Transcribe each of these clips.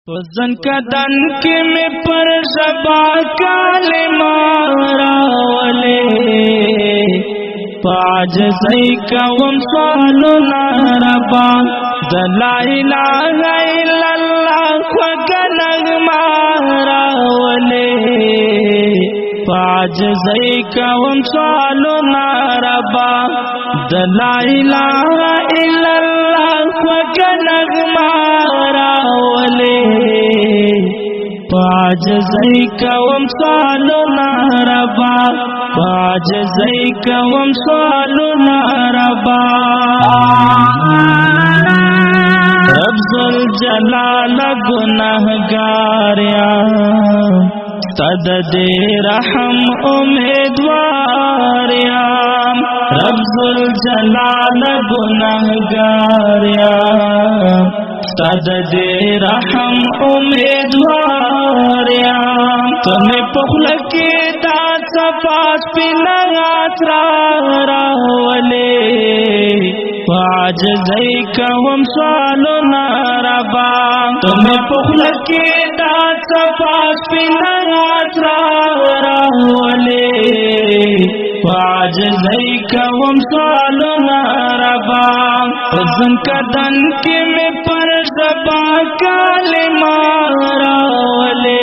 वजन कदन के में पर सबा काले मारा वले पाज सही कवम सालो नारबा दलाइला इल्लल्लाह खगनग मारा वले पाज सही कवम सालो नारबा दलाइला इल्लल्लाह खगनग मारा वले पाज सही कवम सालो नारबा पाज सही कवम सालो नारबा रब्जुल जलाल गुनहगारिया तद दे रहम उम्मीदवारिया रब्जुल जलाल गुनहगारिया तद दे रहम उम्मीदवारिया तुम्हें पुखल के दात सपास पिलगात रावले पाज सही कवम सालो नारबा तुम्हें पुखल के दात सपास पिलगात रावले पाज सही कवम सालो नारबा वजन कदन के में पर सबा काले मारा वले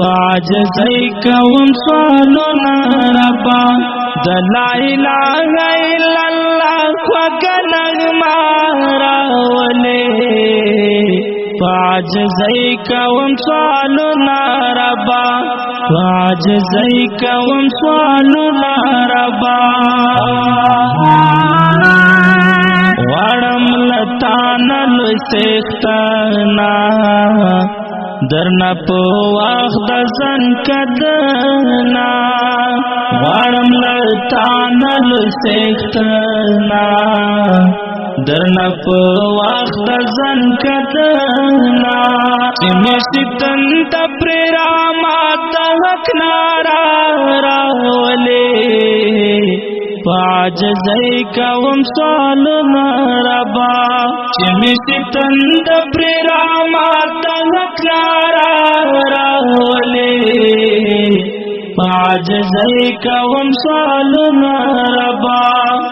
पाज सही कवम सालो नारबा दलाइला इल्लल्लाह खगनग मारा वले पाज सही कवम सालो नारबा पाज सही कवम सालो नारबा वाड़म लतानल सेख्ताना दरना पो वाख्द जन कदना वाड़म लतानल सेख्ताना दरना पो वाख्द जन कदना चिमे सितन तप्रेरा माता हक नारा रावले पाज सही कवम सालो नारबा चिमी सितन तप्रेरा माता हक नारा रावले पाज सही कवम सालो नारबा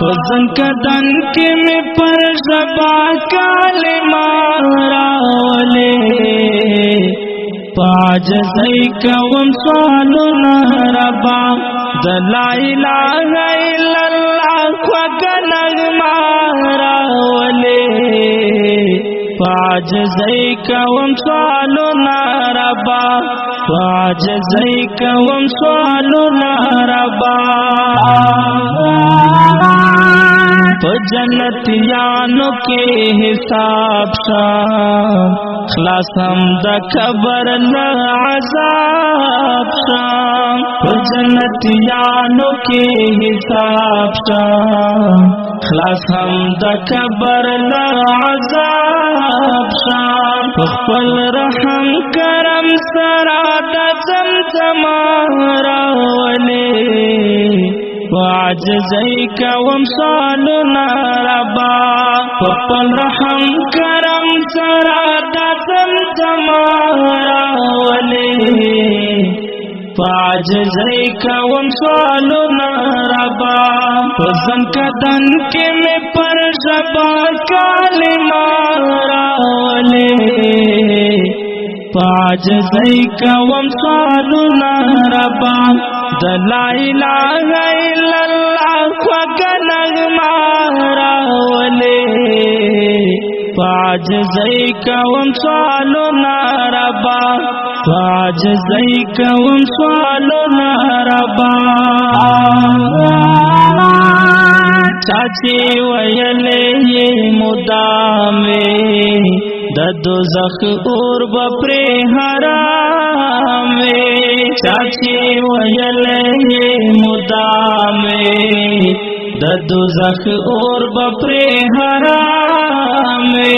वजन कदन के में पर सबा काले मारा वले पाज सही कवम सालो नारबा दलाइला इल्लल्लाह खगनग मारा वले पाज सही कवम सालो नारबा पाज सही कवम सालो नारबा तो जन्नतियानों के हिसाब शाम खलासम द खबर न अज़ाब शाम तो जन्नतियानों के हिसाब शाम खलासम द खबर न अज़ाब शाम पल रहम करम सराद जमजमा रावले पाज सही कवम सालो नारबा पल रहम करम सराद जमजमा रावले पाज सही कवम सालो नारबा वजन कदन के में पर सबा काले मारा वले पाज सही कवम सालो नारबा दलाइला इल्लल्लाह खगनग मारा वले पाज सही कवम सालो नारबा पाज सही कवम सालो नारबा चाची वयले ये मुदामे दोज़ख और बपरे हरामे चाची वयले ये मुदामे दोज़ख और बपरे हरामे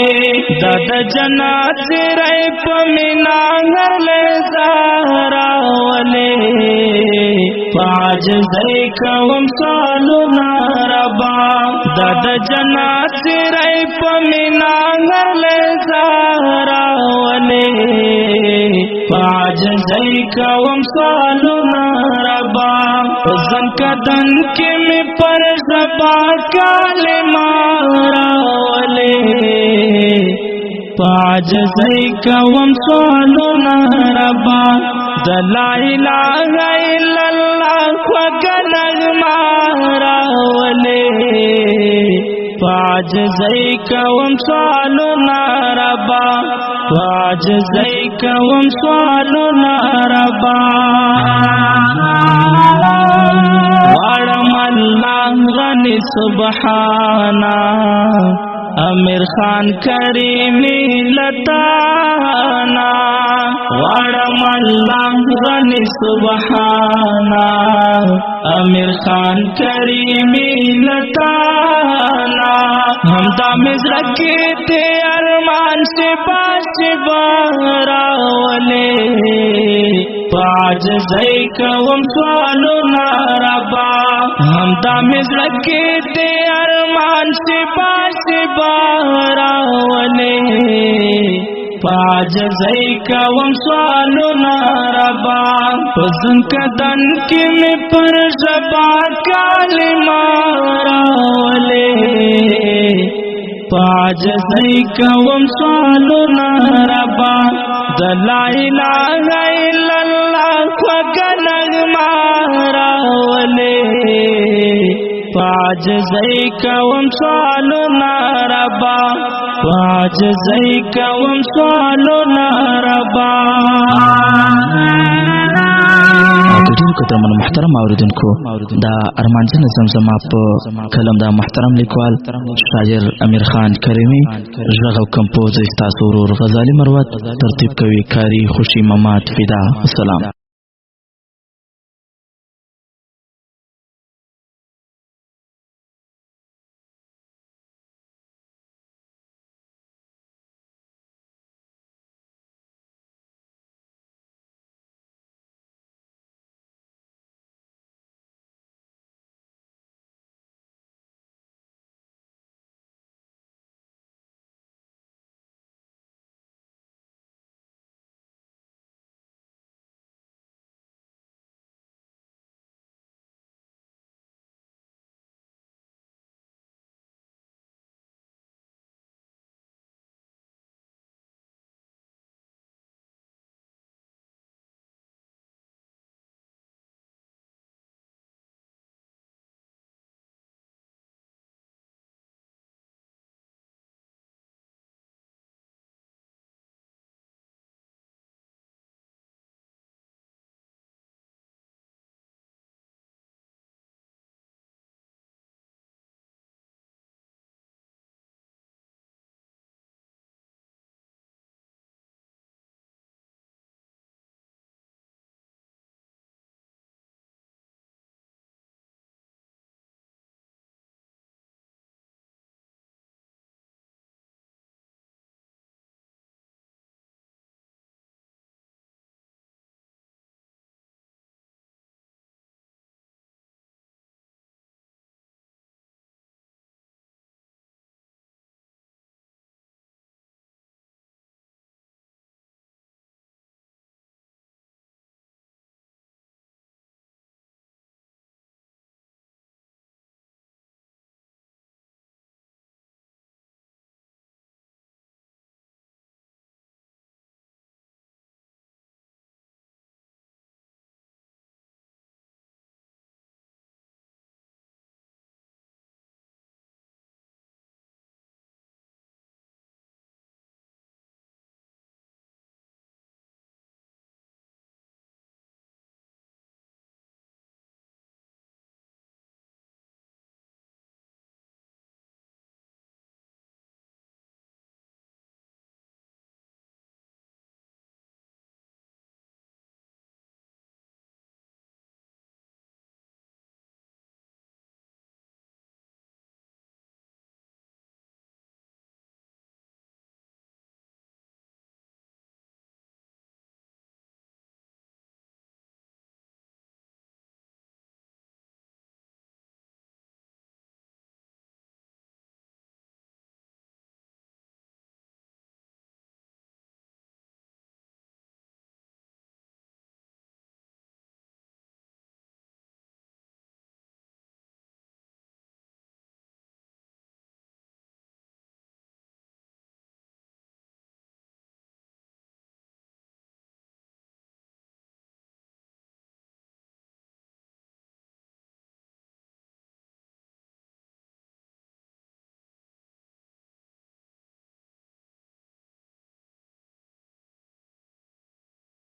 दद जन्नत रे पमिना गले ज़हरा वले पाज सही कवम सालो नारबा दद जन्नत रे पमिना गले ज़हरा فعجزی کوم سوالنا ربا زنکدن کی می پر زبا کلمہ راولے فعجزی کوم سوالنا ربا لا الہ الا اللہ وگنغما راولے فعجزی کوم سوالنا ربا فعجزی کوم سوالنا ربا وارم اللہ غنی سبحانا امیر خان کریمی لتانا وارم اللہ غنی سبحانا امیر خان کریمی لتانا ہم دامز رکھے تھے ارمان سے باش باراولے فعجزی کوم سوالنا ربا ہم دامز رکھے تھے ارمان سے باش باراولے فعجزی کوم سوالنا ربا حزن کدن کی میں پر زبا کلمہ راولے فعجزی کوم سوالنا ربا لا الہ الا اللہ وگنغما راولے فعجزی کوم سوالنا ربا فعجزی کوم سوالنا ربا قدرمن محترم اوریدونکو دا ارمانجن زمزمه په کلم دا محترم لیکوال شاعر امیر خان کریمی ژغ او کمپوز استاسو ورور غزالی مروت ترتیب کوي کاری خوشی ممات فدا. السلام.